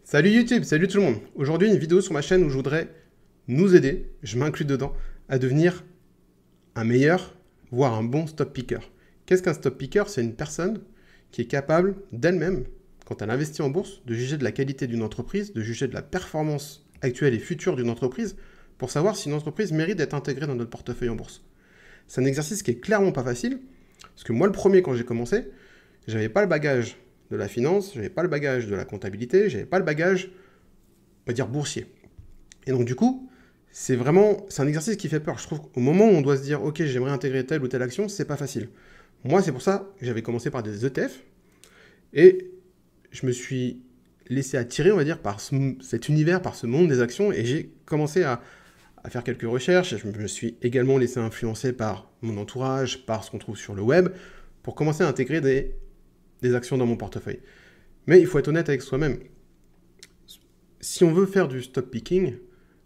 Salut YouTube, salut tout le monde. Aujourd'hui, une vidéo sur ma chaîne où je voudrais nous aider, je m'inclus dedans, à devenir un meilleur, voire un bon stop picker. Qu'est-ce qu'un stop picker? C'est une personne qui est capable d'elle-même, quand elle investit en bourse, de juger de la qualité d'une entreprise, de juger de la performance actuelle et future d'une entreprise, pour savoir si une entreprise mérite d'être intégrée dans notre portefeuille en bourse. C'est un exercice qui est clairement pas facile, parce que moi le premier quand j'ai commencé, j'avais pas le bagage de la finance, j'avais pas le bagage de la comptabilité, j'avais pas le bagage, on va dire, boursier. Et donc du coup, c'est un exercice qui fait peur. Je trouve qu'au moment où on doit se dire, ok, j'aimerais intégrer telle ou telle action, c'est pas facile. Moi, c'est pour ça que j'avais commencé par des ETF, et je me suis laissé attirer, on va dire, par cet univers, par ce monde des actions, et j'ai commencé à faire quelques recherches. Je me suis également laissé influencer par mon entourage, par ce qu'on trouve sur le web, pour commencer à intégrer des actions dans mon portefeuille. Mais il faut être honnête avec soi-même. Si on veut faire du stop picking,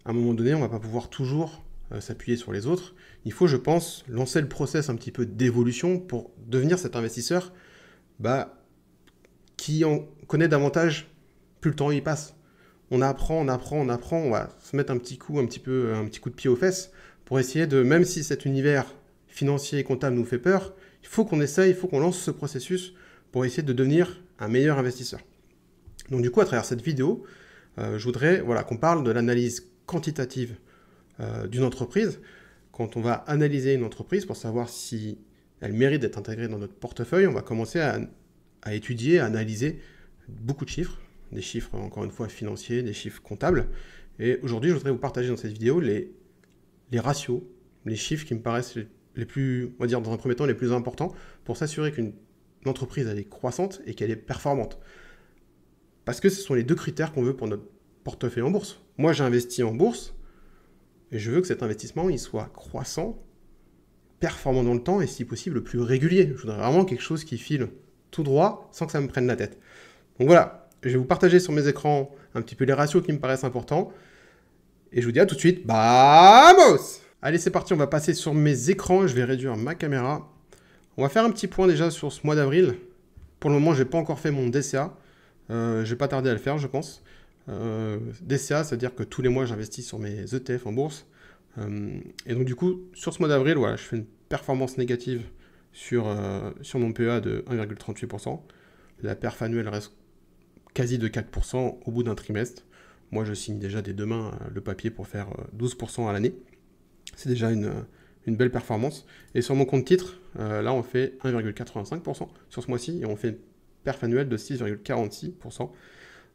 à un moment donné, on ne va pas pouvoir toujours s'appuyer sur les autres. Il faut, je pense, lancer le process un petit peu d'évolution pour devenir cet investisseur qui en connaît davantage plus le temps y passe. On apprend, on va se mettre un petit coup de pied aux fesses pour essayer de, même si cet univers financier et comptable nous fait peur, il faut qu'on essaye, il faut qu'on lance ce processus pour essayer de devenir un meilleur investisseur. Donc du coup, à travers cette vidéo, je voudrais qu'on parle de l'analyse quantitative d'une entreprise. Quand on va analyser une entreprise pour savoir si elle mérite d'être intégrée dans notre portefeuille, on va commencer à étudier, à analyser beaucoup de chiffres, des chiffres encore une fois financiers, des chiffres comptables. Et aujourd'hui, je voudrais vous partager dans cette vidéo les ratios, les chiffres qui me paraissent les plus, on va dire dans un premier temps, les plus importants pour s'assurer qu'une entreprise elle est croissante et qu'elle est performante. Parce que ce sont les deux critères qu'on veut pour notre portefeuille en bourse. Moi, j'ai investi en bourse et je veux que cet investissement il soit croissant, performant dans le temps et si possible le plus régulier. Je voudrais vraiment quelque chose qui file tout droit sans que ça me prenne la tête. Donc voilà, je vais vous partager sur mes écrans un petit peu les ratios qui me paraissent importants. Et je vous dis à tout de suite, vamos! Allez, c'est parti, on va passer sur mes écrans. Je vais réduire ma caméra. On va faire un petit point déjà sur ce mois d'avril. Pour le moment, je n'ai pas encore fait mon DCA. Je vais pas tarder à le faire, je pense. DCA, c'est-à-dire que tous les mois, j'investis sur mes ETF en bourse. Et donc, du coup, sur ce mois d'avril, voilà, je fais une performance négative sur mon PEA de 1,38%. La perf annuelle reste quasi de 4% au bout d'un trimestre. Moi, je signe déjà dès demain le papier pour faire 12% à l'année. C'est déjà une belle performance. Et sur mon compte titre, là, on fait 1,85% sur ce mois-ci et on fait une perf annuelle de 6,46%.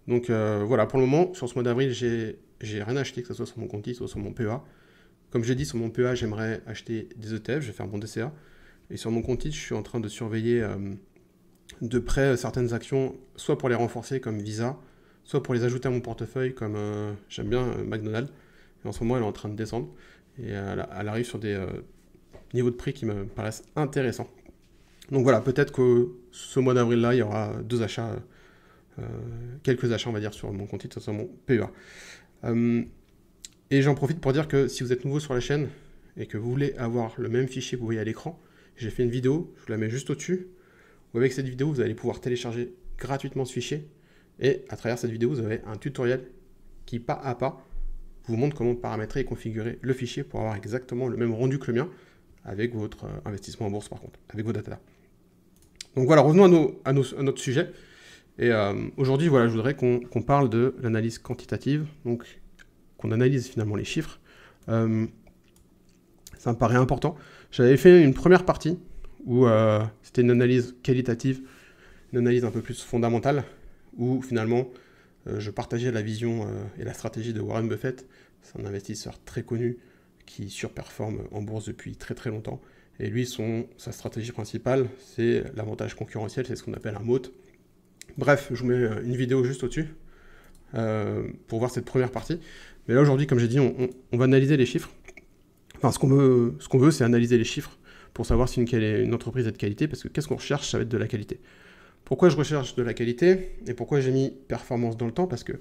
Donc voilà, pour le moment, sur ce mois d'avril, j'ai rien acheté, que ce soit sur mon compte titre ou sur mon PEA. Comme j'ai dit, sur mon PEA, j'aimerais acheter des ETF, je vais faire mon DCA. Et sur mon compte titre, je suis en train de surveiller de près certaines actions, soit pour les renforcer comme Visa, soit pour les ajouter à mon portefeuille comme j'aime bien McDonald's. Et en ce moment, elle est en train de descendre. Et elle arrive sur des niveaux de prix qui me paraissent intéressants. Donc voilà, peut-être que ce mois d'avril-là, il y aura quelques achats, on va dire, sur mon compte titre, sur mon PEA. Et j'en profite pour dire que si vous êtes nouveau sur la chaîne et que vous voulez avoir le même fichier que vous voyez à l'écran, j'ai fait une vidéo, je vous la mets juste au-dessus, où avec cette vidéo, vous allez pouvoir télécharger gratuitement ce fichier. Et à travers cette vidéo, vous avez un tutoriel qui, pas à pas, vous montre comment paramétrer et configurer le fichier pour avoir exactement le même rendu que le mien avec votre investissement en bourse par contre, avec vos data. Donc voilà, revenons à notre sujet. Et aujourd'hui, voilà, je voudrais qu'on parle de l'analyse quantitative, donc qu'on analyse finalement les chiffres. Ça me paraît important. J'avais fait une première partie où c'était une analyse qualitative, une analyse un peu plus fondamentale, où finalement je partageais la vision et la stratégie de Warren Buffett. C'est un investisseur très connu qui surperforme en bourse depuis très très longtemps. Et lui, sa stratégie principale, c'est l'avantage concurrentiel, c'est ce qu'on appelle un moat. Bref, je vous mets une vidéo juste au-dessus pour voir cette première partie. Mais là, aujourd'hui, comme j'ai dit, on va analyser les chiffres. Enfin, ce qu'on veut, c'est analyser les chiffres pour savoir si une entreprise est de qualité, parce que qu'est-ce qu'on recherche? Ça va être de la qualité. Pourquoi je recherche de la qualité et pourquoi j'ai mis performance dans le temps? Parce que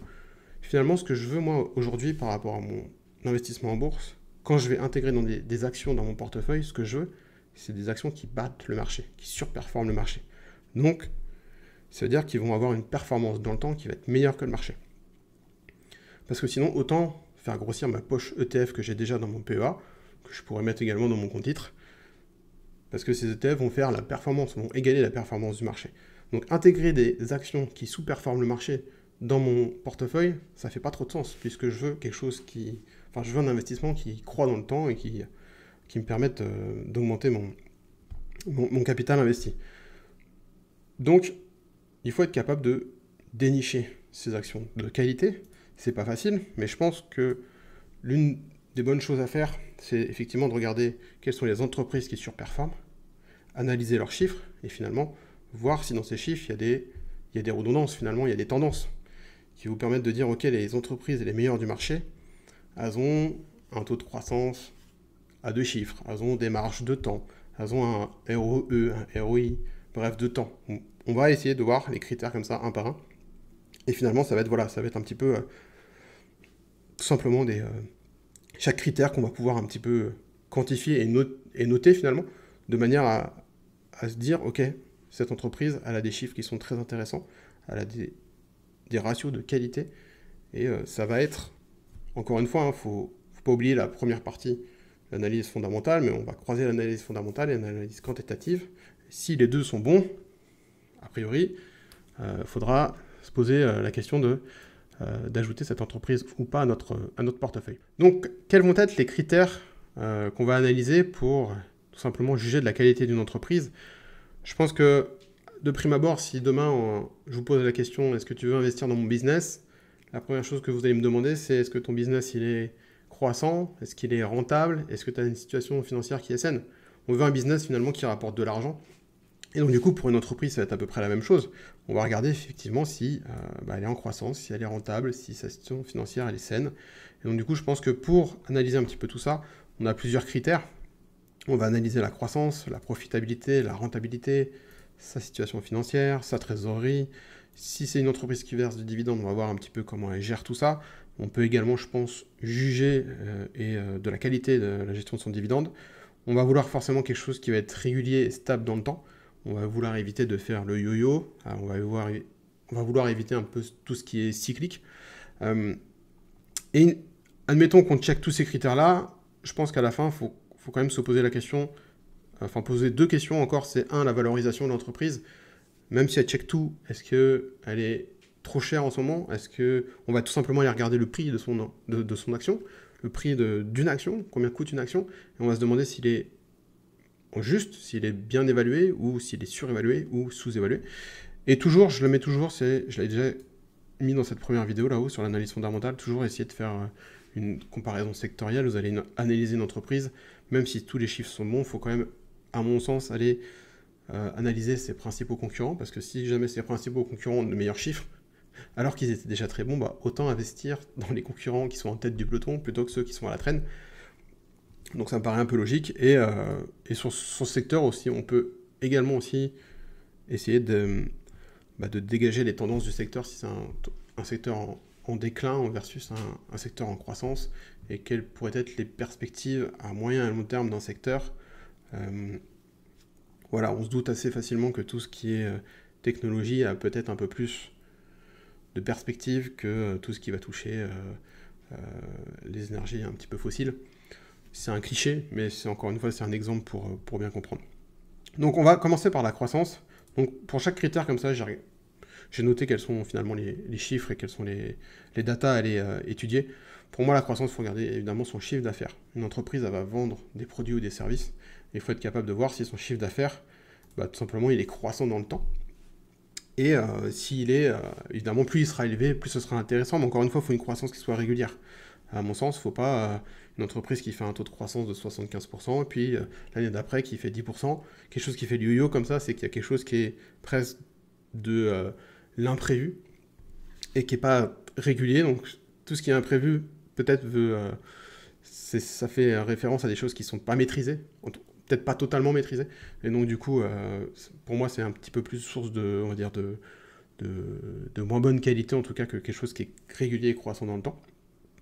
finalement, ce que je veux, moi, aujourd'hui, par rapport à mon investissement en bourse, quand je vais intégrer dans des actions dans mon portefeuille, ce que je veux, c'est des actions qui battent le marché, qui surperforment le marché. Donc, ça veut dire qu'ils vont avoir une performance dans le temps qui va être meilleure que le marché. parce que sinon, autant faire grossir ma poche ETF que j'ai déjà dans mon PEA, que je pourrais mettre également dans mon compte titre, parce que ces ETF vont faire la performance, vont égaler la performance du marché. Donc intégrer des actions qui sous-performent le marché dans mon portefeuille, ça fait pas trop de sens, puisque je veux quelque chose qui... Enfin, je veux un investissement qui croît dans le temps et qui me permette d'augmenter mon capital investi. Donc, il faut être capable de dénicher ces actions de qualité. C'est pas facile, mais je pense que l'une des bonnes choses à faire, c'est effectivement de regarder quelles sont les entreprises qui surperforment, analyser leurs chiffres et finalement voir si dans ces chiffres il y a des redondances, finalement il y a des tendances qui vous permettent de dire ok, les entreprises les meilleures du marché, elles ont un taux de croissance à 2 chiffres, elles ont des marges de temps, elles ont un ROE, un ROI, bref de temps. On va essayer de voir les critères comme ça un par un et finalement ça va être voilà, ça va être un petit peu tout simplement chaque critère qu'on va pouvoir un petit peu quantifier et noter finalement de manière à se dire ok, cette entreprise elle a des chiffres qui sont très intéressants, elle a des ratios de qualité et ça va être encore une fois, faut pas oublier la première partie, l'analyse fondamentale, mais on va croiser l'analyse fondamentale et l'analyse quantitative. Si les deux sont bons, a priori, faudra se poser la question d'ajouter cette entreprise ou pas à notre portefeuille. Donc, quels vont être les critères qu'on va analyser pour tout simplement juger de la qualité d'une entreprise? Je pense que, de prime abord, si demain je vous pose la question, est-ce que tu veux investir dans mon business? La première chose que vous allez me demander, c'est est-ce que ton business il est croissant? Est-ce qu'il est rentable? Est-ce que tu as une situation financière qui est saine? On veut un business finalement qui rapporte de l'argent. Et donc du coup, pour une entreprise, ça va être à peu près la même chose. On va regarder effectivement si elle est en croissance, si elle est rentable, si sa situation financière elle est saine. Et donc du coup, je pense que pour analyser un petit peu tout ça, on a plusieurs critères. On va analyser la croissance, la profitabilité, la rentabilité, sa situation financière, sa trésorerie. Si c'est une entreprise qui verse du dividende, on va voir un petit peu comment elle gère tout ça. On peut également, je pense, juger de la qualité de la gestion de son dividende. On va vouloir forcément quelque chose qui va être régulier et stable dans le temps. On va vouloir éviter de faire le yo-yo. On va vouloir éviter un peu tout ce qui est cyclique. Et admettons qu'on check tous ces critères-là. Je pense qu'à la fin, il faut quand même se poser la question, poser deux questions encore. C'est un, la valorisation de l'entreprise. Même si elle check tout, est-ce qu'elle est trop chère en ce moment? Est-ce qu'on va tout simplement aller regarder le prix de son action, le prix d'une action, combien coûte une action, et on va se demander s'il est juste, s'il est bien évalué, ou s'il est surévalué, ou sous-évalué. Et toujours, je l'ai déjà mis dans cette première vidéo là-haut sur l'analyse fondamentale, toujours essayer de faire une comparaison sectorielle. Vous allez analyser une entreprise, même si tous les chiffres sont bons, il faut quand même, à mon sens, aller analyser ses principaux concurrents, parce que si jamais ses principaux concurrents ont de meilleurs chiffres, alors qu'ils étaient déjà très bons, autant investir dans les concurrents qui sont en tête du peloton plutôt que ceux qui sont à la traîne. Donc ça me paraît un peu logique. Et sur ce secteur aussi, on peut également aussi essayer de dégager les tendances du secteur, si c'est un secteur en déclin versus un secteur en croissance, et quelles pourraient être les perspectives à moyen et long terme d'un secteur. Voilà, on se doute assez facilement que tout ce qui est technologie a peut-être un peu plus de perspectives que tout ce qui va toucher les énergies un petit peu fossiles. C'est un cliché, mais encore une fois, c'est un exemple pour bien comprendre. Donc on va commencer par la croissance. Donc pour chaque critère comme ça, j'ai noté quels sont finalement les chiffres et quels sont les datas à aller étudier. Pour moi, la croissance, il faut regarder évidemment son chiffre d'affaires. Une entreprise, elle va vendre des produits ou des services. Il faut être capable de voir si son chiffre d'affaires, tout simplement, il est croissant dans le temps. Et s'il est, évidemment, plus il sera élevé, plus ce sera intéressant. Mais encore une fois, il faut une croissance qui soit régulière. À mon sens, il ne faut pas une entreprise qui fait un taux de croissance de 75%, et puis l'année d'après qui fait 10%. Quelque chose qui fait du yo-yo comme ça, c'est qu'il y a quelque chose qui est presque de l'imprévu et qui n'est pas régulier. Donc tout ce qui est imprévu, peut-être ça fait référence à des choses qui ne sont pas maîtrisées, peut-être pas totalement maîtrisées. Et donc du coup, pour moi, c'est un petit peu plus source on va dire de moins bonne qualité, en tout cas, que quelque chose qui est régulier et croissant dans le temps.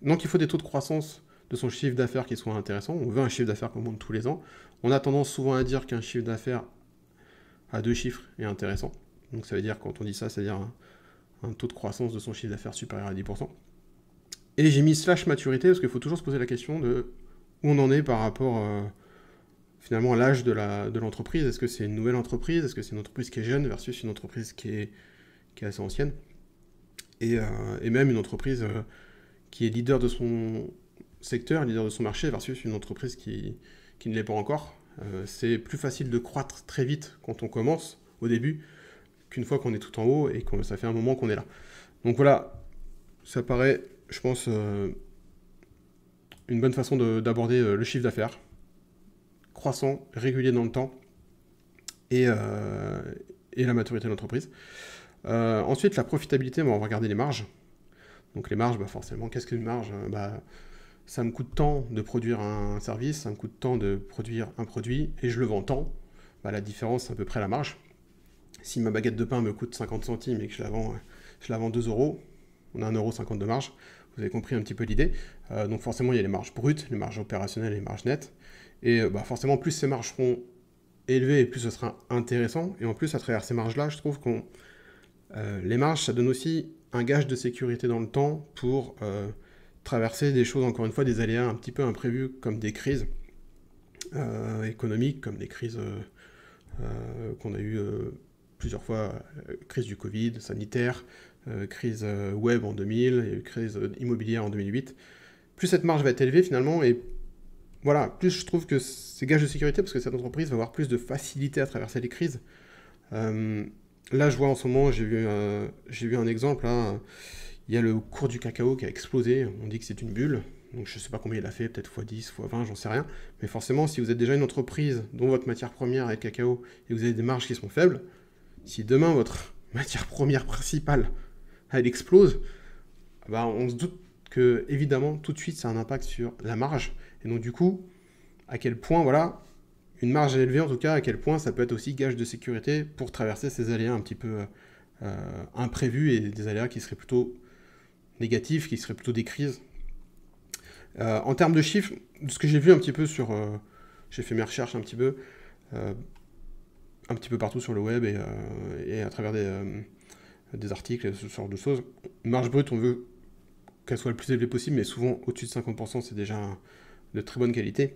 Donc il faut des taux de croissance de son chiffre d'affaires qui soient intéressants. On veut un chiffre d'affaires qu'on monte tous les ans. On a tendance souvent à dire qu'un chiffre d'affaires à 2 chiffres est intéressant. Donc ça veut dire, quand on dit ça, c'est-à-dire un taux de croissance de son chiffre d'affaires supérieur à 10%. Et j'ai mis slash maturité parce qu'il faut toujours se poser la question de où on en est par rapport finalement à l'âge de l'entreprise. Est-ce que c'est une nouvelle entreprise? Est-ce que c'est une entreprise qui est jeune versus une entreprise qui est assez ancienne? Et même une entreprise qui est leader de son secteur, leader de son marché versus une entreprise qui ne l'est pas encore. C'est plus facile de croître très vite quand on commence au début qu'une fois qu'on est tout en haut et que ça fait un moment qu'on est là. Donc voilà, ça paraît, je pense, une bonne façon d'aborder le chiffre d'affaires, croissant, régulier dans le temps, et la maturité de l'entreprise. Ensuite, la profitabilité, on va regarder les marges. Donc les marges, forcément, qu'est-ce qu'une marge? Ça me coûte tant de produire un service, ça me coûte tant de produire un produit, et je le vends tant. La différence, c'est à peu près la marge. Si ma baguette de pain me coûte 50 centimes et que je la vends 2 euros, on a 1,50 € de marge. Vous avez compris un petit peu l'idée. Donc forcément, il y a les marges brutes, les marges opérationnelles et les marges nettes. Et forcément, plus ces marges seront élevées et plus ce sera intéressant. Et en plus, à travers ces marges-là, je trouve que les marges, ça donne aussi un gage de sécurité dans le temps pour traverser des choses, encore une fois, des aléas un petit peu imprévus, comme des crises économiques, comme des crises qu'on a eues plusieurs fois, crise du Covid, sanitaire, crise web en 2000, et crise immobilière en 2008. Plus cette marge va être élevée finalement, et voilà, plus je trouve que c'est gage de sécurité parce que cette entreprise va avoir plus de facilité à traverser les crises. Là, je vois en ce moment, j'ai vu un exemple, là, il y a le cours du cacao qui a explosé, on dit que c'est une bulle, donc je ne sais pas combien il a fait, peut-être x10, x20, j'en sais rien, mais forcément, si vous êtes déjà une entreprise dont votre matière première est le cacao et vous avez des marges qui sont faibles, si demain votre matière première principale, elle explose, on se doute que, évidemment, tout de suite, ça a un impact sur la marge, et donc du coup, à quel point, voilà, une marge élevée en tout cas, à quel point ça peut être aussi gage de sécurité pour traverser ces aléas un petit peu imprévus et des aléas qui seraient plutôt négatifs, qui seraient plutôt des crises. En termes de chiffres, de ce que j'ai vu un petit peu j'ai fait mes recherches un petit peu partout sur le web et à travers des articles et ce genre de choses. Une marge brute, on veut qu'elle soit le plus élevée possible, mais souvent au-dessus de 50%, c'est déjà de très bonne qualité.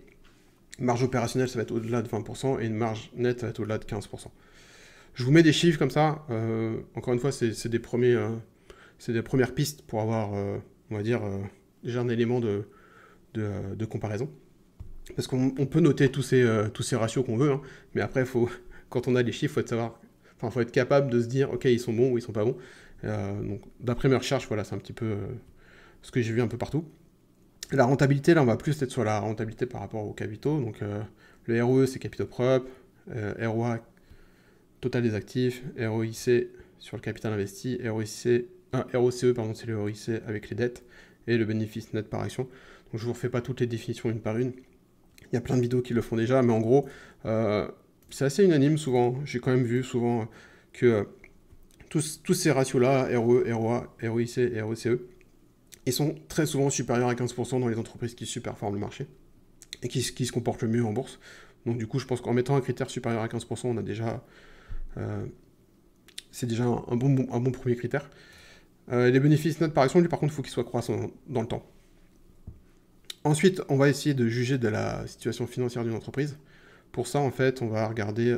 Marge opérationnelle, ça va être au-delà de 20%, et une marge nette, ça va être au-delà de 15%. Je vous mets des chiffres comme ça. Encore une fois, c'est des premières pistes pour avoir, on va dire, déjà un élément de comparaison. Parce qu'on peut noter tous ces ratios qu'on veut, hein, mais après, quand on a les chiffres, faut être capable de se dire, ok, ils sont bons ou ils sont pas bons. Donc, d'après mes recherches, voilà, c'est un petit peu ce que j'ai vu un peu partout. La rentabilité, là, on va plus être sur la rentabilité par rapport aux capitaux. Donc, le ROE, c'est capitaux propres, ROA, total des actifs, ROIC sur le capital investi, ROCE, pardon, c'est le ROIC avec les dettes, et le bénéfice net par action. Donc, je ne vous refais pas toutes les définitions une par une. Il y a plein de vidéos qui le font déjà, mais en gros, c'est assez unanime souvent. J'ai quand même vu souvent que tous ces ratios-là, ROE, ROA, ROIC et ROCE, ils sont très souvent supérieurs à 15% dans les entreprises qui superforment le marché et qui se comportent le mieux en bourse. Donc du coup, je pense qu'en mettant un critère supérieur à 15%, on a déjà, c'est déjà un bon premier critère. Les bénéfices nets par action, lui par contre, il faut qu'ils soient croissants dans le temps. Ensuite, on va essayer de juger de la situation financière d'une entreprise. Pour ça, en fait, on va regarder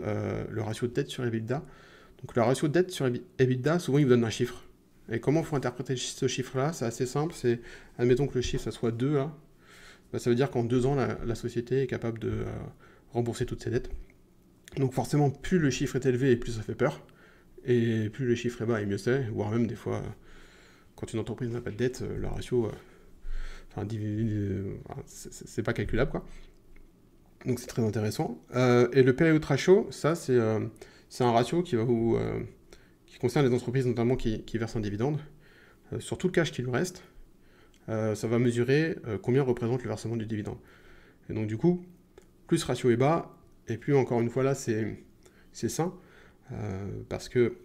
le ratio de dette sur EBITDA. Donc le ratio de dette sur EBITDA, souvent, il vous donne un chiffre. Et comment il faut interpréter ce chiffre-là? C'est assez simple, admettons que le chiffre, ça soit 2, là. Ça veut dire qu'en 2 ans, la société est capable de rembourser toutes ses dettes. Donc forcément, plus le chiffre est élevé et plus ça fait peur. Et plus le chiffre est bas et mieux c'est. Voire même des fois, quand une entreprise n'a pas de dette, le ratio, c'est pas calculable, quoi. Donc c'est très intéressant. Et le payout ratio, ça, c'est un ratio qui concerne les entreprises notamment qui versent un dividende. Sur tout le cash qui lui reste, ça va mesurer combien représente le versement du dividende. Et donc du coup, plus ce ratio est bas, et plus encore une fois là, c'est sain, parce que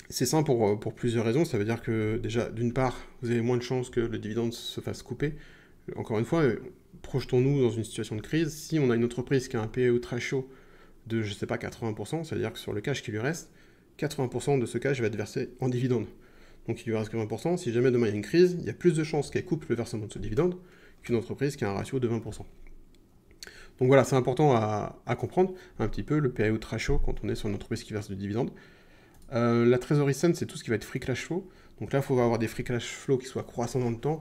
c'est sain pour plusieurs raisons. Ça veut dire que déjà, d'une part, vous avez moins de chances que le dividende se fasse couper. Encore une fois, projetons-nous dans une situation de crise. Si on a une entreprise qui a un payout ratio de, je sais pas, 80%, ça veut dire que sur le cash qui lui reste, 80% de ce cash va être versé en dividende. donc il lui reste que 20%. Si jamais demain il y a une crise, il y a plus de chances qu'elle coupe le versement de ce dividende qu'une entreprise qui a un ratio de 20%. Donc voilà, c'est important à comprendre un petit peu le payout ratio quand on est sur une entreprise qui verse du dividende. La trésorerie saine, c'est tout ce qui va être free cash flow. Donc là, il faut avoir des free cash flow qui soient croissants dans le temps.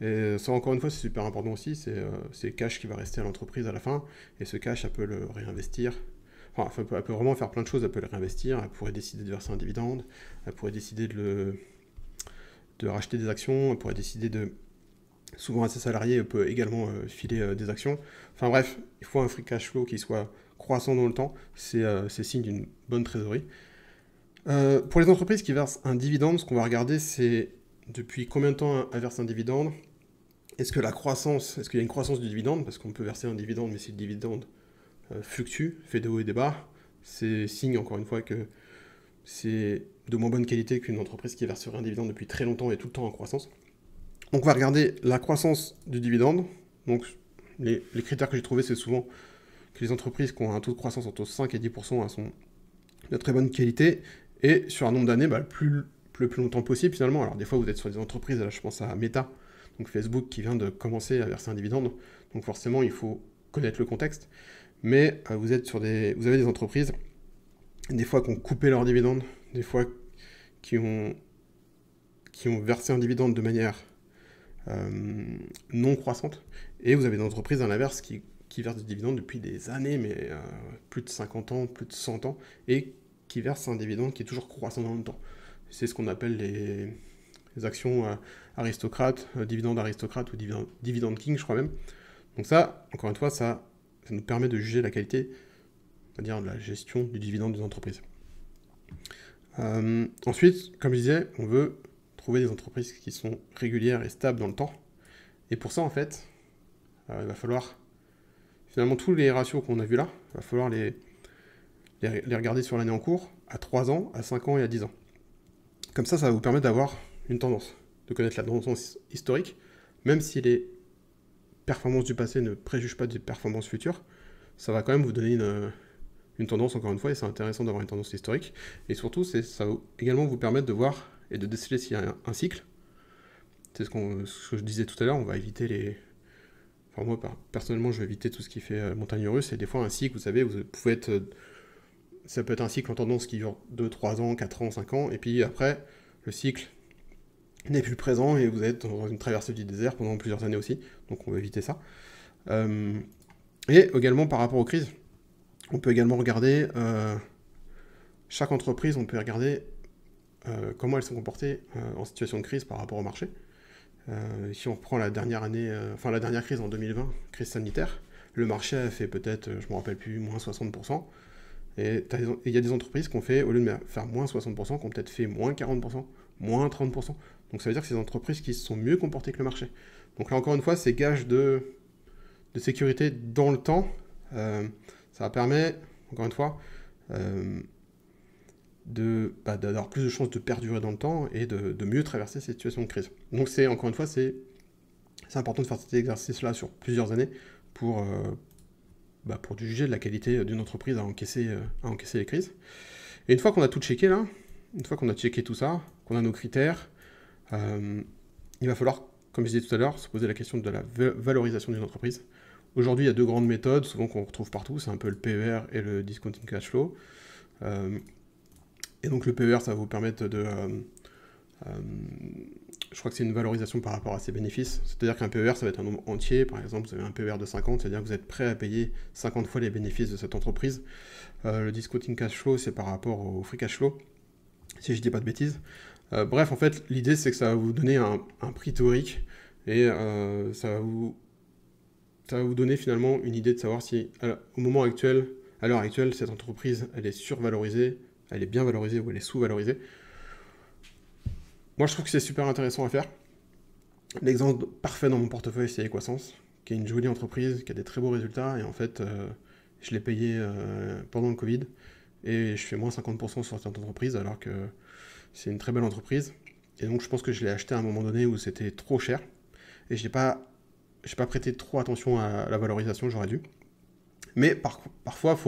Et ça, encore une fois, c'est super important aussi. C'est le cash qui va rester à l'entreprise à la fin. Et ce cash, elle peut le réinvestir. Enfin, elle peut vraiment faire plein de choses. Elle peut le réinvestir. Elle pourrait décider de verser un dividende. Elle pourrait décider de racheter des actions. Elle pourrait décider de... Souvent à ses salariés, elle peut également filer des actions. Enfin bref, il faut un free cash flow qui soit croissant dans le temps. C'est signe d'une bonne trésorerie. Pour les entreprises qui versent un dividende, ce qu'on va regarder, c'est depuis combien de temps elles versent un dividende. Est-ce qu'il y a une croissance du dividende? Parce qu'on peut verser un dividende, mais si le dividende fluctue, fait des hauts et des bas, c'est signe, encore une fois, que c'est de moins bonne qualité qu'une entreprise qui verserait un dividende depuis très longtemps et tout le temps en croissance. Donc on va regarder la croissance du dividende. Donc les critères que j'ai trouvés, c'est souvent que les entreprises qui ont un taux de croissance entre 5 et 10%, elles sont de très bonne qualité. Et sur un nombre d'années, le plus longtemps possible finalement. Alors des fois, vous êtes sur des entreprises, là je pense à Meta, donc Facebook, qui vient de commencer à verser un dividende. Donc forcément, il faut connaître le contexte. Mais vous avez des entreprises, des fois qui ont coupé leur dividende, des fois qui ont versé un dividende de manière non croissante. Et vous avez des entreprises à l'inverse qui versent des dividendes depuis des années, mais plus de 50 ans, plus de 100 ans, et qui versent un dividende qui est toujours croissant dans le temps. C'est ce qu'on appelle les actions aristocrates, dividendes aristocrates ou dividende king, je crois même. Donc ça, encore une fois, ça nous permet de juger la qualité, c'est-à-dire de la gestion du dividende des entreprises. Ensuite, comme je disais, on veut trouver des entreprises qui sont régulières et stables dans le temps. Et pour ça, en fait, il va falloir, finalement, tous les ratios qu'on a vus là, il va falloir les regarder sur l'année en cours, à 3 ans, à 5 ans et à 10 ans. Comme ça va vous permettre d'avoir une tendance, de connaître la tendance historique, même si les performances du passé ne préjugent pas des performances futures, ça va quand même vous donner une tendance, encore une fois, et c'est intéressant d'avoir une tendance historique. Et surtout, ça va également vous permettre de voir et de déceler s'il y a un cycle. C'est ce que je disais tout à l'heure, on va éviter les... Enfin moi, personnellement, je vais éviter tout ce qui fait montagne russe, et des fois un cycle, vous savez, vous pouvez être... Ça peut être un cycle en tendance qui dure 2, 3 ans, 4 ans, 5 ans, et puis après, le cycle n'est plus présent, et vous êtes dans une traversée du désert pendant plusieurs années aussi, donc on va éviter ça. Et également, par rapport aux crises, on peut également regarder chaque entreprise, on peut regarder comment elles sont comportées en situation de crise par rapport au marché. Si on reprend la dernière année, la dernière crise en 2020, crise sanitaire, le marché a fait peut-être, je ne me rappelle plus, moins 60%. Et il y a des entreprises qui ont fait, au lieu de faire moins 60%, qui ont peut-être fait moins 40%, moins 30%. Donc ça veut dire que c'est des entreprises qui se sont mieux comportées que le marché. Donc là encore une fois, c'est gage de sécurité dans le temps. Ça permet, encore une fois, d'avoir plus de chances de perdurer dans le temps et de mieux traverser ces situations de crise. Donc encore une fois, c'est important de faire cet exercice-là sur plusieurs années pour juger de la qualité d'une entreprise à encaisser les crises. Et une fois qu'on a tout checké là, une fois qu'on a checké tout ça, qu'on a nos critères, il va falloir, comme je disais tout à l'heure, se poser la question de la valorisation d'une entreprise. Aujourd'hui, il y a deux grandes méthodes, souvent qu'on retrouve partout, c'est un peu le PER et le discounting cash flow. Et donc le PER, ça va vous permettre de... je crois que c'est une valorisation par rapport à ses bénéfices. C'est-à-dire qu'un PER, ça va être un nombre entier. Par exemple, vous avez un PER de 50, c'est-à-dire que vous êtes prêt à payer 50 fois les bénéfices de cette entreprise. Le discounting cash flow, c'est par rapport au free cash flow, si je dis pas de bêtises. Bref, en fait, l'idée, c'est que ça va vous donner un prix théorique et ça va vous donner finalement une idée de savoir si, à l'heure actuelle, cette entreprise, elle est survalorisée, elle est bien valorisée ou elle est sous-valorisée. Moi, je trouve que c'est super intéressant à faire. L'exemple parfait dans mon portefeuille, c'est Equasens, qui est une jolie entreprise, qui a des très beaux résultats, et en fait, je l'ai payé pendant le Covid, et je fais moins 50% sur cette entreprise, alors que c'est une très belle entreprise. Et donc, je pense que je l'ai acheté à un moment donné où c'était trop cher, et je n'ai pas prêté trop attention à la valorisation, j'aurais dû. Mais parfois,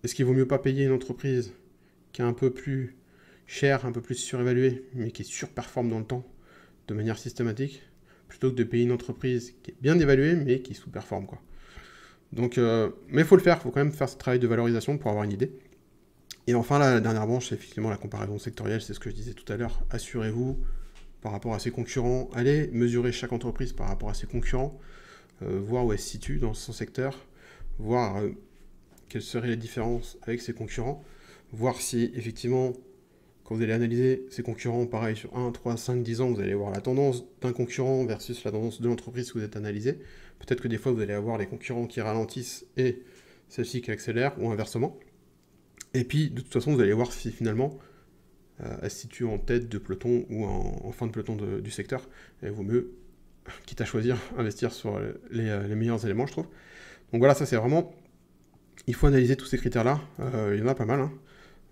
est-ce qu'il vaut mieux pas payer une entreprise qui est un peu plus cher, un peu plus surévalué, mais qui surperforme dans le temps de manière systématique, plutôt que de payer une entreprise qui est bien évaluée, mais qui sous-performe, quoi. Donc, mais il faut le faire, il faut quand même faire ce travail de valorisation pour avoir une idée. Et enfin, la dernière branche, c'est effectivement la comparaison sectorielle, c'est ce que je disais tout à l'heure. Assurez-vous par rapport à ses concurrents, allez mesurer chaque entreprise par rapport à ses concurrents, voir où elle se situe dans son secteur, voir quelles seraient les différences avec ses concurrents, voir si effectivement, quand vous allez analyser ses concurrents, pareil sur 1, 3, 5, 10 ans, vous allez voir la tendance d'un concurrent versus la tendance de l'entreprise que vous êtes analysé. Peut-être que des fois, vous allez avoir les concurrents qui ralentissent et celle-ci qui accélère, ou inversement. Et puis, de toute façon, vous allez voir si finalement, elle se situe en tête de peloton ou en fin de peloton du secteur. Et il vaut mieux, quitte à choisir, investir sur les meilleurs éléments, je trouve. Donc voilà, ça c'est vraiment... Il faut analyser tous ces critères-là. Il y en a pas mal, hein.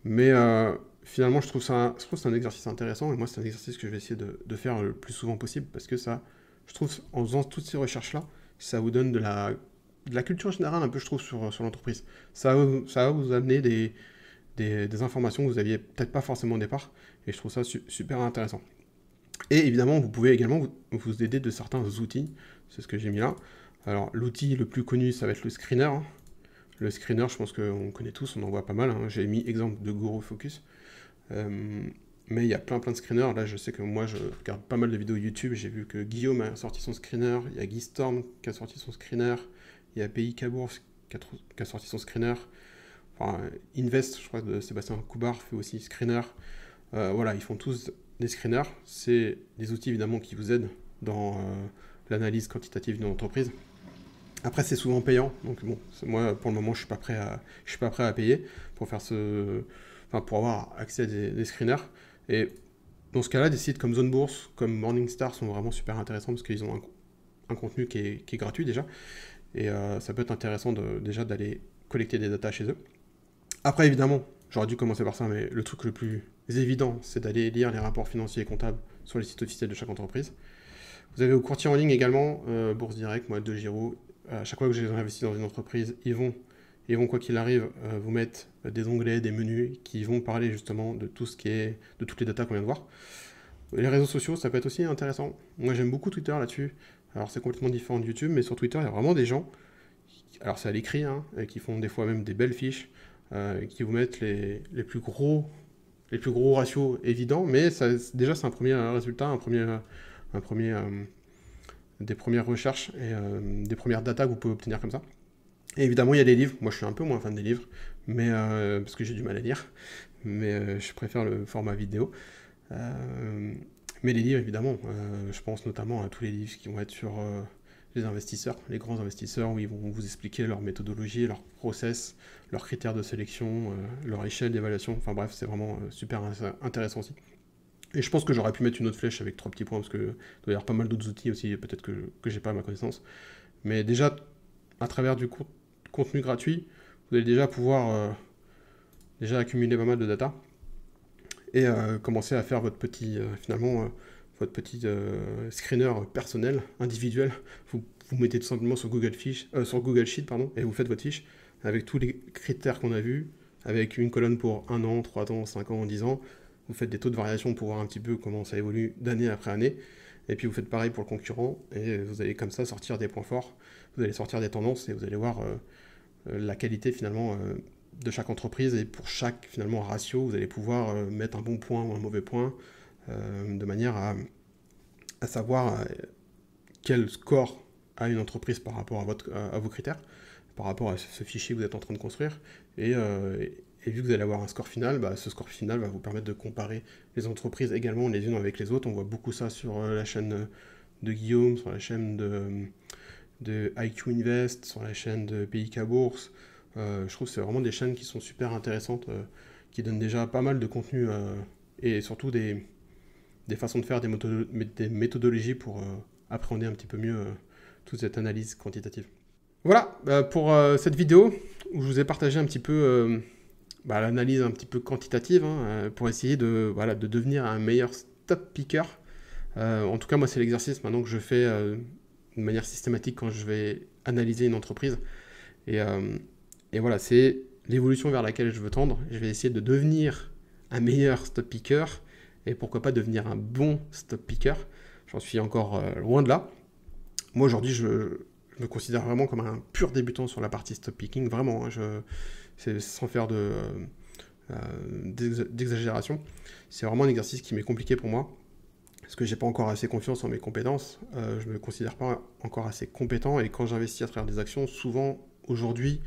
Mais finalement, je trouve que c'est un exercice intéressant. Et moi, c'est un exercice que je vais essayer de faire le plus souvent possible. Parce que ça, je trouve, en faisant toutes ces recherches-là, ça vous donne de la culture générale, un peu, je trouve, sur l'entreprise. Ça va vous amener des informations que vous n'aviez peut-être pas forcément au départ. Et je trouve ça super intéressant. Et évidemment, vous pouvez également vous aider de certains outils. C'est ce que j'ai mis là. Alors, l'outil le plus connu, ça va être le screener, hein. Le screener, je pense qu'on connaît tous, on en voit pas mal, hein. J'ai mis exemple de Guru Focus. Mais il y a plein de screeners. Là, je sais que moi, je regarde pas mal de vidéos YouTube. J'ai vu que Guillaume a sorti son screener. Il y a Guy Storm qui a sorti son screener. Il y a PI Cabourg qui a sorti son screener. Enfin, Invest, je crois, de Sébastien Coubard fait aussi screener. Voilà, ils font tous des screeners. C'est des outils, évidemment, qui vous aident dans l'analyse quantitative d'une entreprise. Après, c'est souvent payant. Donc, bon, moi, pour le moment, je suis pas prêt à payer pour faire pour avoir accès à des screeners. Et dans ce cas-là, des sites comme Zone Bourse, comme Morningstar sont vraiment super intéressants parce qu'ils ont un contenu qui est gratuit déjà. Et ça peut être intéressant déjà d'aller collecter des datas chez eux. Après, évidemment, j'aurais dû commencer par ça, mais le truc le plus évident, c'est d'aller lire les rapports financiers et comptables sur les sites officiels de chaque entreprise. Vous avez au courtier en ligne également, Bourse Direct, moi, DeGiro. À chaque fois que j'ai investi dans une entreprise, ils vont quoi qu'il arrive, vous mettre des onglets, des menus qui vont parler justement de tout ce qui est, de toutes les datas qu'on vient de voir. Les réseaux sociaux, ça peut être aussi intéressant. Moi, j'aime beaucoup Twitter là-dessus. Alors, c'est complètement différent de YouTube, mais sur Twitter, il y a vraiment des gens, alors c'est à l'écrit, hein, qui font des fois même des belles fiches, qui vous mettent les plus gros ratios évidents, mais ça, déjà, c'est un premier résultat, des premières recherches et des premières datas que vous pouvez obtenir comme ça. Et évidemment, il y a des livres. Moi, je suis un peu moins fan des livres, mais parce que j'ai du mal à lire, mais je préfère le format vidéo. Mais les livres, évidemment, je pense notamment à tous les livres qui vont être sur les investisseurs, les grands investisseurs, où ils vont vous expliquer leur méthodologie, leur process, leurs critères de sélection, leur échelle d'évaluation. Enfin bref, c'est vraiment super intéressant aussi. Et je pense que j'aurais pu mettre une autre flèche avec 3 petits points, parce que doit y avoir pas mal d'autres outils aussi, peut-être que j'ai pas à ma connaissance. Mais déjà, à travers du contenu gratuit, vous allez déjà pouvoir déjà accumuler pas mal de data et commencer à faire votre petit, screener personnel, individuel. Vous mettez tout simplement sur Google Sheet, et vous faites votre fiche avec tous les critères qu'on a vus, avec une colonne pour 1 an, 3 ans, 5 ans, 10 ans. Vous faites des taux de variation pour voir un petit peu comment ça évolue d'année après année. Et puis vous faites pareil pour le concurrent, et vous allez comme ça sortir des points forts, vous allez sortir des tendances, et vous allez voir la qualité finalement de chaque entreprise, et pour chaque finalement ratio, vous allez pouvoir mettre un bon point ou un mauvais point, de manière à savoir quel score a une entreprise par rapport à vos critères, par rapport à ce fichier que vous êtes en train de construire, et vu que vous allez avoir un score final, ce score final va vous permettre de comparer les entreprises également les unes avec les autres. On voit beaucoup ça sur la chaîne de Guillaume, sur la chaîne de IQ Invest, sur la chaîne de PI Bourse. Je trouve que c'est vraiment des chaînes qui sont super intéressantes, qui donnent déjà pas mal de contenu et surtout des façons de faire, des méthodologies pour appréhender un petit peu mieux toute cette analyse quantitative. Voilà pour cette vidéo où je vous ai partagé un petit peu l'analyse un petit peu quantitative, hein, pour essayer de devenir un meilleur stock picker. En tout cas, moi, c'est l'exercice maintenant que je fais de manière systématique quand je vais analyser une entreprise. Et voilà, c'est l'évolution vers laquelle je veux tendre. Je vais essayer de devenir un meilleur stop picker et pourquoi pas devenir un bon stop picker. J'en suis encore loin de là. Moi aujourd'hui, je me considère vraiment comme un pur débutant sur la partie stop picking, vraiment, hein, c'est sans faire d'exagération. C'est vraiment un exercice qui m'est compliqué pour moi, parce que j'ai pas encore assez confiance en mes compétences, je me considère pas encore assez compétent, et quand j'investis à travers des actions, souvent, aujourd'hui,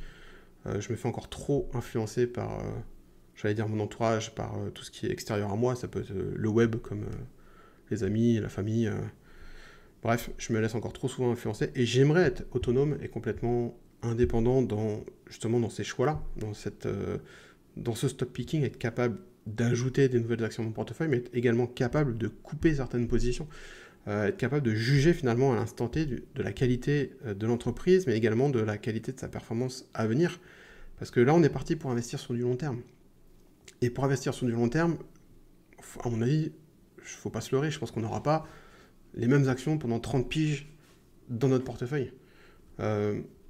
je me fais encore trop influencer par, j'allais dire mon entourage, par tout ce qui est extérieur à moi, ça peut être le web, comme les amis, la famille, bref, je me laisse encore trop souvent influencer, et j'aimerais être autonome et complètement indépendant justement dans ces choix-là, dans ce stop picking, être capable d'ajouter des nouvelles actions à mon portefeuille, mais être également capable de couper certaines positions, être capable de juger finalement à l'instant T de la qualité de l'entreprise, mais également de la qualité de sa performance à venir. Parce que là, on est parti pour investir sur du long terme. Et pour investir sur du long terme, à mon avis, il ne faut pas se leurrer, je pense qu'on n'aura pas les mêmes actions pendant 30 piges dans notre portefeuille.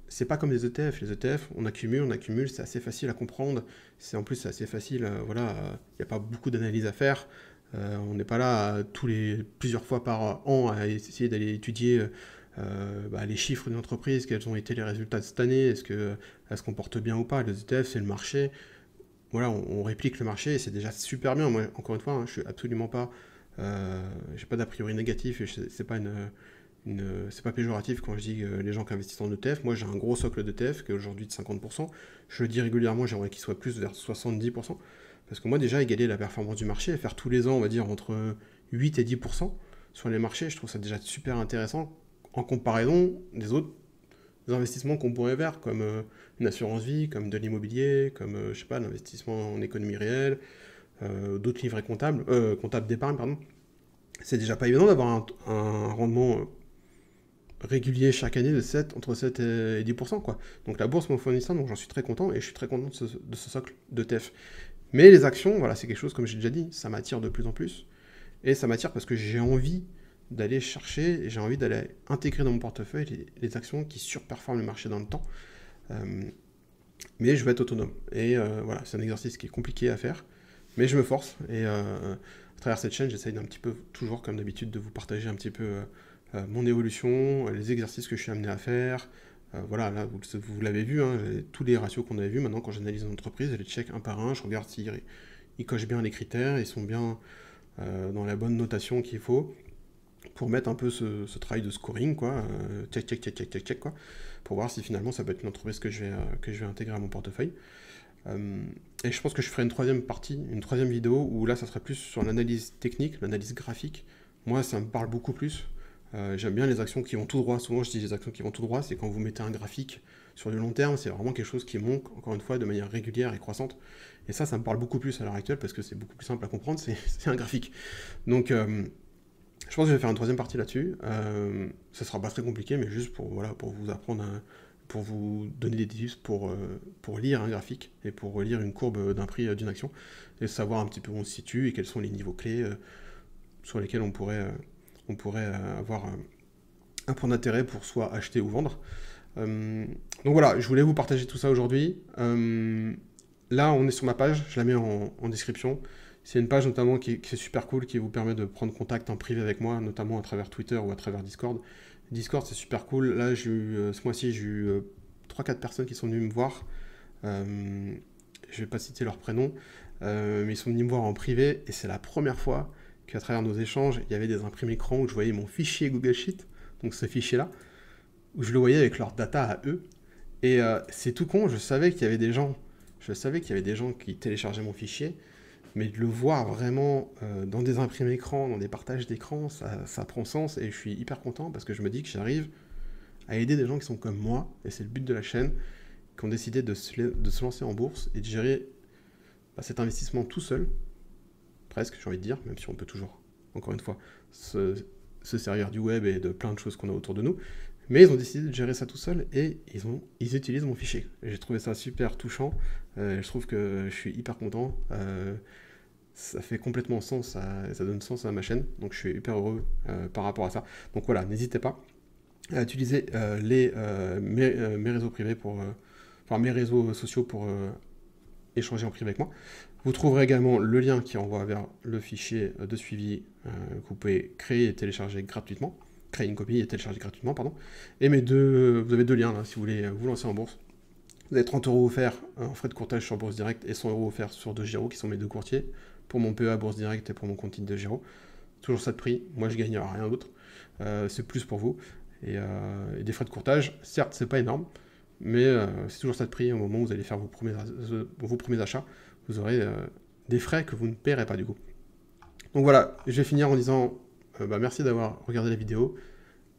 C'est pas comme les ETF. Les ETF, on accumule, c'est assez facile à comprendre. En plus, c'est assez facile, voilà, il n'y a pas beaucoup d'analyse à faire. On n'est pas là plusieurs fois par an à essayer d'aller étudier les chiffres d'une entreprise, quels ont été les résultats de cette année, est-ce qu'elle se comporte bien ou pas. Les ETF, c'est le marché. Voilà, on réplique le marché et c'est déjà super bien. Moi, encore une fois, hein, je suis absolument pas, j'ai pas d'a priori négatif et c'est pas c'est pas péjoratif quand je dis les gens qui investissent en ETF. Moi, j'ai un gros socle d'ETF qui est aujourd'hui de 50%. Je le dis régulièrement, j'aimerais qu'il soit plus vers 70%. Parce que moi, déjà, égaler la performance du marché, faire tous les ans, on va dire, entre 8 et 10% sur les marchés, je trouve ça déjà super intéressant en comparaison des autres investissements qu'on pourrait faire, comme une assurance vie, comme de l'immobilier, comme, je sais pas, l'investissement en économie réelle, d'autres livrets comptables d'épargne, pardon. C'est déjà pas évident d'avoir un rendement régulier chaque année entre 7 et 10%, quoi. Donc la bourse m'en fournit ça, donc j'en suis très content, et je suis très content de ce socle d'ETF. Mais les actions, voilà, c'est quelque chose, comme j'ai déjà dit, ça m'attire de plus en plus, et ça m'attire parce que j'ai envie d'aller chercher, et j'ai envie d'aller intégrer dans mon portefeuille les actions qui surperforment le marché dans le temps. Mais je veux être autonome. Et voilà, c'est un exercice qui est compliqué à faire, mais je me force, et à travers cette chaîne, j'essaye d'un petit peu, toujours comme d'habitude, de vous partager un petit peu mon évolution, les exercices que je suis amené à faire. Voilà, là, vous l'avez vu, hein, tous les ratios qu'on avait vus. Maintenant, quand j'analyse une entreprise, je les check un par un, je regarde s'ils cochent bien les critères, ils sont bien dans la bonne notation qu'il faut, pour mettre un peu ce travail de scoring, quoi, check, quoi, pour voir si finalement ça peut être une entreprise que je vais intégrer à mon portefeuille. Et je pense que je ferai une troisième vidéo, où là, ça serait plus sur l'analyse technique, l'analyse graphique. Moi, ça me parle beaucoup plus. J'aime bien les actions qui vont tout droit. Souvent, je dis les actions qui vont tout droit, c'est quand vous mettez un graphique sur du long terme, c'est vraiment quelque chose qui monte, encore une fois, de manière régulière et croissante. Et ça me parle beaucoup plus à l'heure actuelle, parce que c'est beaucoup plus simple à comprendre, c'est un graphique. Donc, je pense que je vais faire une troisième partie là-dessus. Ça sera pas très compliqué, mais juste pour vous apprendre, pour vous donner des tips pour lire un graphique, et pour lire une courbe d'un prix d'une action, et savoir un petit peu où on se situe, et quels sont les niveaux clés sur lesquels on pourrait avoir un point d'intérêt pour soit acheter ou vendre. Donc voilà, je voulais vous partager tout ça aujourd'hui. Là, on est sur ma page, je la mets en description. C'est une page notamment qui est super cool, qui vous permet de prendre contact en privé avec moi, notamment à travers Twitter ou à travers Discord. Discord, c'est super cool. Là, ce mois-ci, j'ai eu 3-4 personnes qui sont venues me voir. Je ne vais pas citer leur prénom, mais ils sont venus me voir en privé, et c'est la première fois qu'à travers nos échanges, il y avait des imprimés écrans où je voyais mon fichier Google Sheet, donc ce fichier-là, où je le voyais avec leur data à eux. Et c'est tout con, je savais qu'il y avait des gens qui téléchargeaient mon fichier, mais de le voir vraiment dans des imprimés écrans, dans des partages d'écran, ça prend sens, et je suis hyper content parce que je me dis que j'arrive à aider des gens qui sont comme moi, et c'est le but de la chaîne, qui ont décidé de se lancer en bourse et de gérer cet investissement tout seul, presque, j'ai envie de dire, même si on peut toujours, encore une fois, se servir du web et de plein de choses qu'on a autour de nous. Mais ils ont décidé de gérer ça tout seul, et ils utilisent mon fichier. J'ai trouvé ça super touchant. Je trouve que je suis hyper content. Ça fait complètement sens, ça donne sens à ma chaîne. Donc je suis hyper heureux par rapport à ça. Donc voilà, n'hésitez pas à utiliser mes réseaux privés mes réseaux sociaux échanger en privé avec moi. Vous trouverez également le lien qui envoie vers le fichier de suivi que vous pouvez créer et télécharger gratuitement. Créer une copie et télécharger gratuitement, pardon. Et vous avez 2 liens là, si vous voulez vous lancer en bourse. Vous avez 30 € offerts en frais de courtage sur Bourse Direct et 100 € offerts sur DeGiro, qui sont mes 2 courtiers, pour mon PEA Bourse Direct et pour mon compte DeGiro. Toujours ça de prix, moi je gagne rien d'autre. C'est plus pour vous. Et des frais de courtage, certes, c'est pas énorme, mais c'est toujours ça de prix. Au moment où vous allez faire vos premiers achats, vous aurez des frais que vous ne paierez pas du coup. Donc voilà, je vais finir en disant merci d'avoir regardé la vidéo.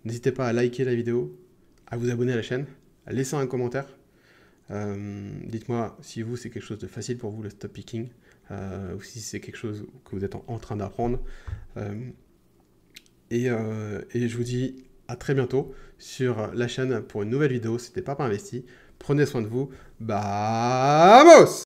N'hésitez pas à liker la vidéo, à vous abonner à la chaîne, à laisser un commentaire. Dites-moi si vous, c'est quelque chose de facile pour vous, le stock picking, ou si c'est quelque chose que vous êtes en train d'apprendre. Et je vous dis à très bientôt sur la chaîne pour une nouvelle vidéo. C'était Papa Investi. Prenez soin de vous. Vamos!